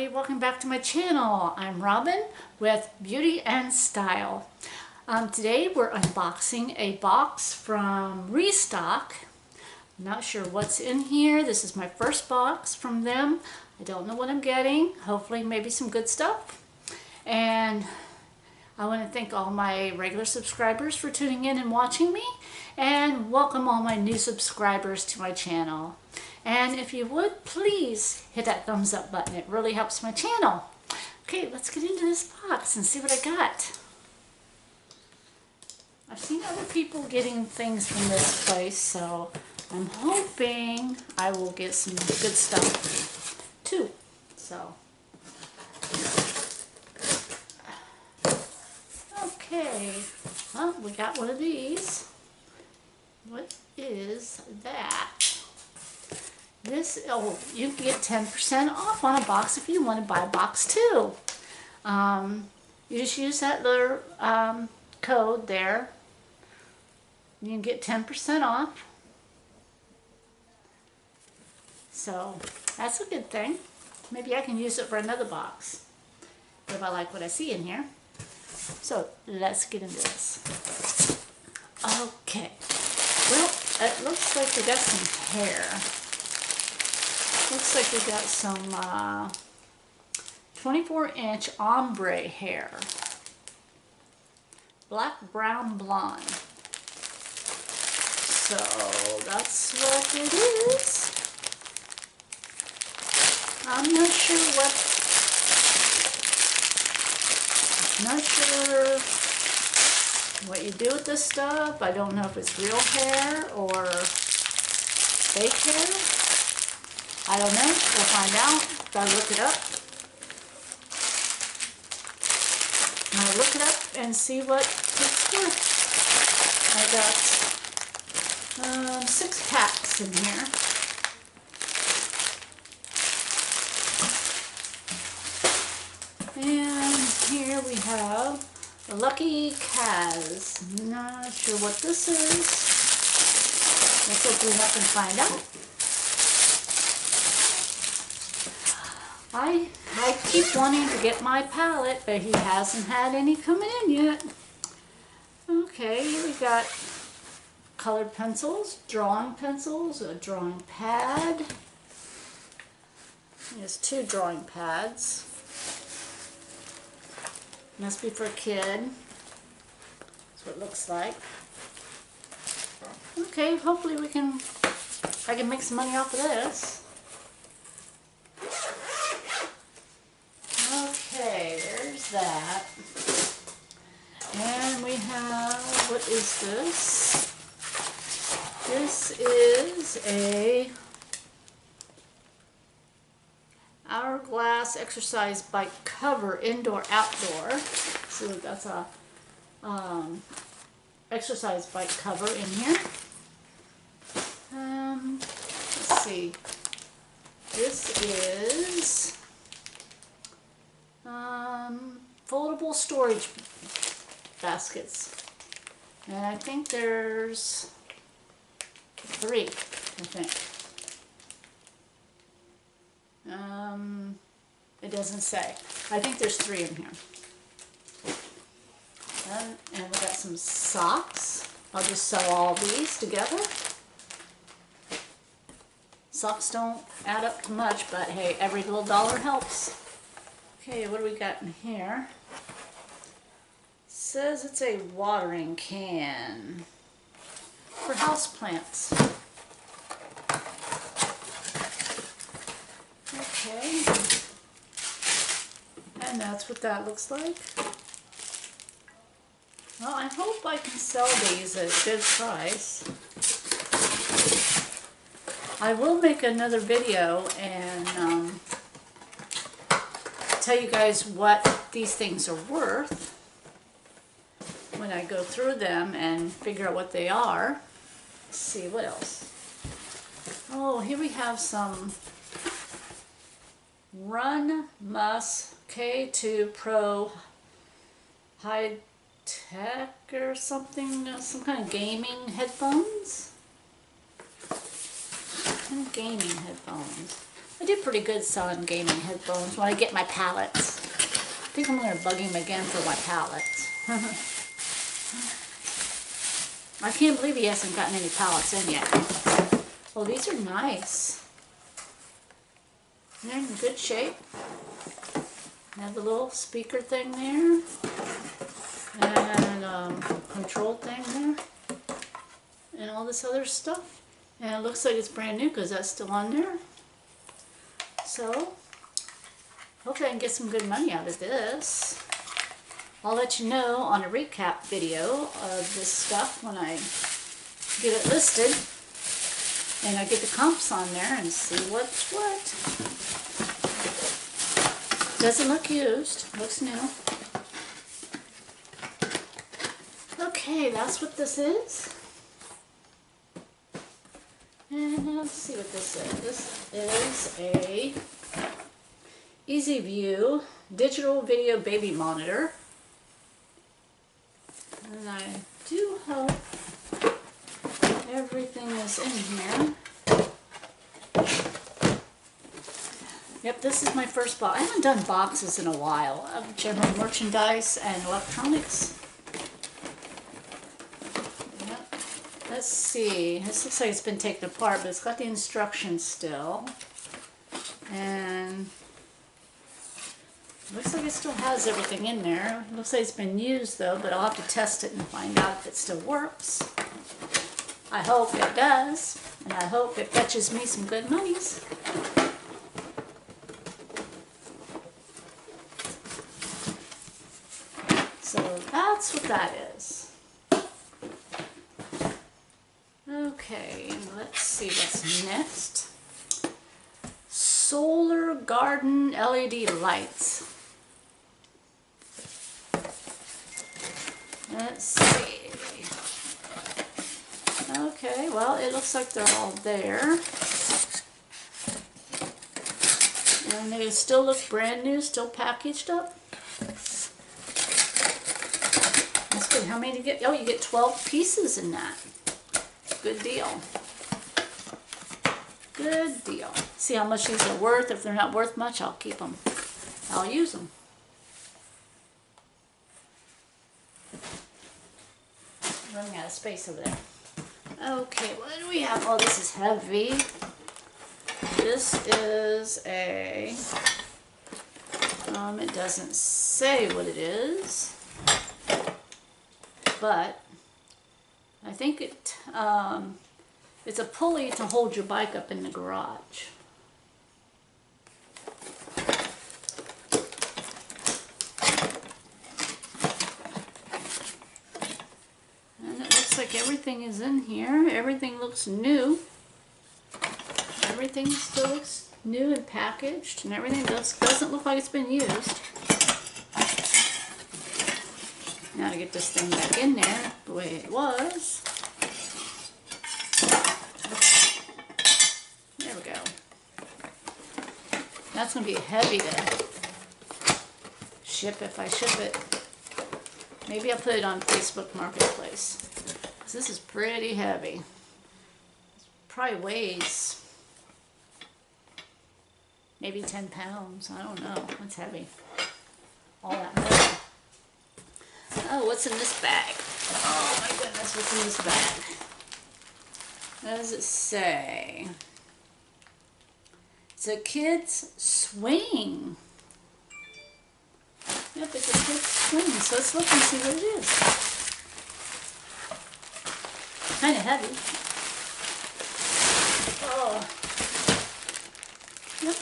everybody, welcome back to my channel. I'm Robin with Beauty and Style. Today we're unboxing a box from Restoq. I'm not sure what's in here. This is my first box from them. I don't know what I'm getting. Hopefully maybe some good stuff. And I want to thank all my regular subscribers for tuning in and watching me, and welcome all my new subscribers to my channel. And if you would, please hit that thumbs up button. It really helps my channel. Okay, let's get into this box and see what I got. I've seen other people getting things from this place, so I'm hoping I will get some good stuff too. So, okay, well, we got one of these. What is that? This, oh, you can get 10% off on a box if you want to buy a box too. You just use that little code there. You can get 10% off. So that's a good thing. Maybe I can use it for another box if I like what I see in here. So let's get into this. Okay. Well, it looks like we got some hair. Looks like we got some 24-inch ombre hair. Black, brown, blonde. So that's what it is. I'm not sure what you do with this stuff. I don't know if it's real hair or fake hair. I don't know. We'll find out. Gotta look it up. I'll look it up and see what it's worth. I got 6 packs in here. And here we have a Lucky Kaz. Not sure what this is. Let's open it up and find out. I keep wanting to get my palette, but he hasn't had any coming in yet. Okay, we got colored pencils, a drawing pad. There's 2 drawing pads. Must be for a kid. That's what it looks like. Okay, hopefully I can make some money off of this. Okay, there's that. And we have, what is this? This is a Hourglass exercise bike cover, indoor-outdoor. So that's a exercise bike cover in here. Let's see. This is foldable storage baskets, and I think there's 3. I think. It doesn't say. I think there's 3 in here. And we got some socks. I'll just sew all these together. Socks don't add up to much, but hey, every little dollar helps. Okay, what do we got in here? It says it's a watering can for houseplants. Okay, and that's what that looks like. Well, I hope I can sell these at a good price. I will make another video and tell you guys what these things are worth when I go through them and figure out what they are. Let's see, what else? Oh, here we have some Run Mus K2 Pro High Tech or something, some kind of gaming headphones. Gaming headphones. I do pretty good selling gaming headphones when I get my pallets. I think I'm going to bug him again for my pallets. I can't believe he hasn't gotten any pallets in yet. Well, these are nice. They're in good shape. They have the little speaker thing there. And control thing there. And all this other stuff. And it looks like it's brand new because that's still on there. So, hopefully I can get some good money out of this. I'll let you know on a recap video of this stuff when I get it listed. And I get the comps on there and see what's what. Doesn't look used, looks new. Okay, that's what this is. And let's see what this is. This is a Easy View digital video baby monitor. And I do hope everything is in here. Yep, this is my first box. I haven't done boxes in a while of general merchandise and electronics. Yep. Let's see. This looks like it's been taken apart, but it's got the instructions still. And looks like it still has everything in there. It looks like it's been used though, but I'll have to test it and find out if it still works. I hope it does, and I hope it fetches me some good monies. So that's what that is. Okay, let's see what's next. Solar Garden LED lights. Let's see. Okay, well, it looks like they're all there. And they still look brand new, still packaged up. That's good. How many do you get? Oh, you get 12 pieces in that. Good deal. Good deal. See how much these are worth. If they're not worth much, I'll keep them. I'll use them. I'm running out of space over there. Okay, what do we have? Oh, this is heavy. This is a, it doesn't say what it is, but I think it's a pulley to hold your bike up in the garage. Like everything is in here. Everything looks new. Everything still looks new and packaged, and everything doesn't look like it's been used. Now to get this thing back in there the way it was. There we go. That's going to be heavy to ship if I ship it. Maybe I'll put it on Facebook Marketplace. This is pretty heavy. Probably weighs maybe 10 pounds. I don't know. It's heavy. All that metal. Oh, what's in this bag? Oh my goodness, what's in this bag? What does it say? It's a kid's swing. Yep, it's a kid's swing. So let's look and see what it is. Kind of heavy. Oh. Yep.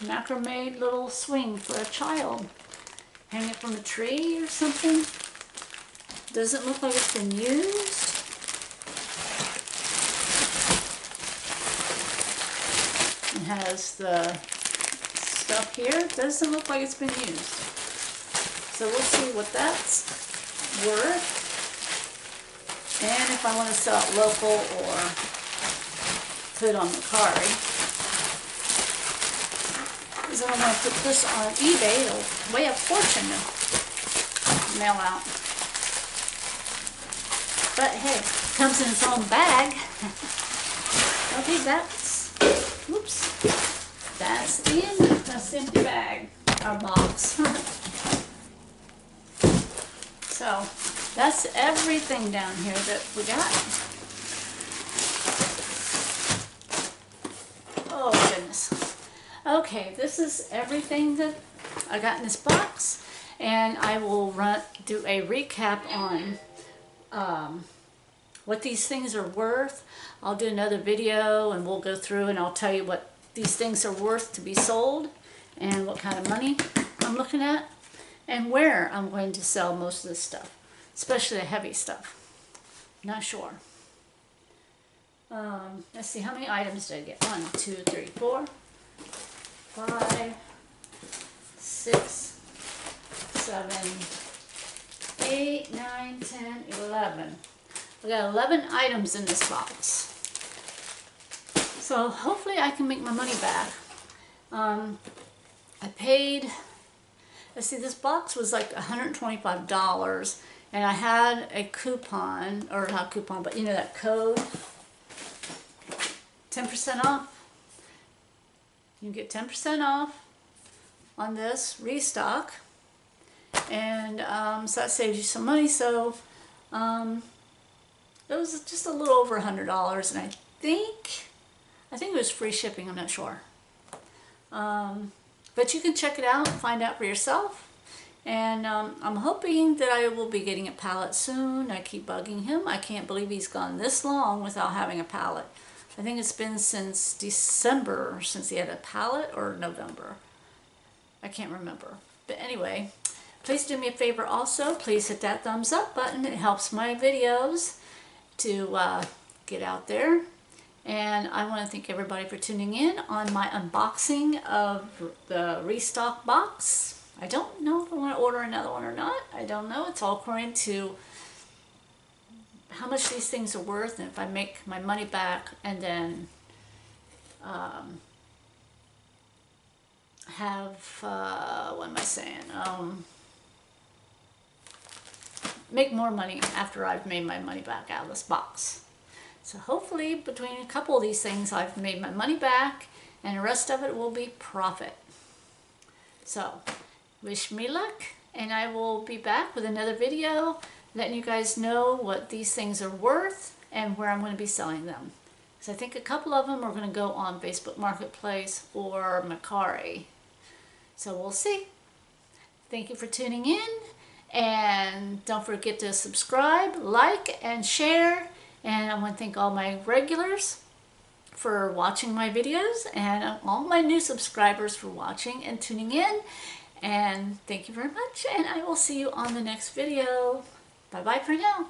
Macrame little swing for a child. Hang it from a tree or something. Doesn't look like it's been used. It has the stuff here. Doesn't look like it's been used. So we'll see what that's worth. And if I want to sell it local or put it on Mercari. Because if I want to put this on eBay, it'll weigh a fortune to mail out. But hey, it comes in its own bag. Okay, that's, whoops. that's the end of this empty bag, our box. So that's everything down here that we got. Oh goodness. Okay, this is everything that I got in this box, and I will do a recap on what these things are worth. I'll do another video and we'll go through and I'll tell you what these things are worth to be sold and what kind of money I'm looking at and where I'm going to sell most of this stuff, especially the heavy stuff. Not sure. Let's see, how many items did I get? 1, 2, 3, 4, 5, 6, 7, 8, 9, 10, 11. I got 11 items in this box. So hopefully I can make my money back. I paid, let's see, this box was like $125 and I had a coupon, or not coupon, but you know that code, 10% off. You can get 10% off on this Restoq, and so that saves you some money. So it was just a little over $100, and I think it was free shipping. I'm not sure, but you can check it out, find out for yourself. And I'm hoping that I will be getting a pallet soon. I keep bugging him. I can't believe he's gone this long without having a pallet. I think it's been since December since he had a pallet, or November. I can't remember. But anyway, please do me a favor also. Please hit that thumbs up button. It helps my videos to get out there. And I want to thank everybody for tuning in on my unboxing of the Restoq box. I don't know if I want to order another one or not. I don't know. It's all according to how much these things are worth, and if I make my money back, and then have, what am I saying, make more money after I've made my money back out of this box. So hopefully between a couple of these things I've made my money back, and the rest of it will be profit. So wish me luck, and I will be back with another video letting you guys know what these things are worth and where I'm going to be selling them. So I think a couple of them are going to go on Facebook Marketplace or Mercari. So we'll see. Thank you for tuning in, and don't forget to subscribe, like, and share. And I want to thank all my regulars for watching my videos, and all my new subscribers for watching and tuning in. And thank you very much, and I will see you on the next video. Bye-bye for now.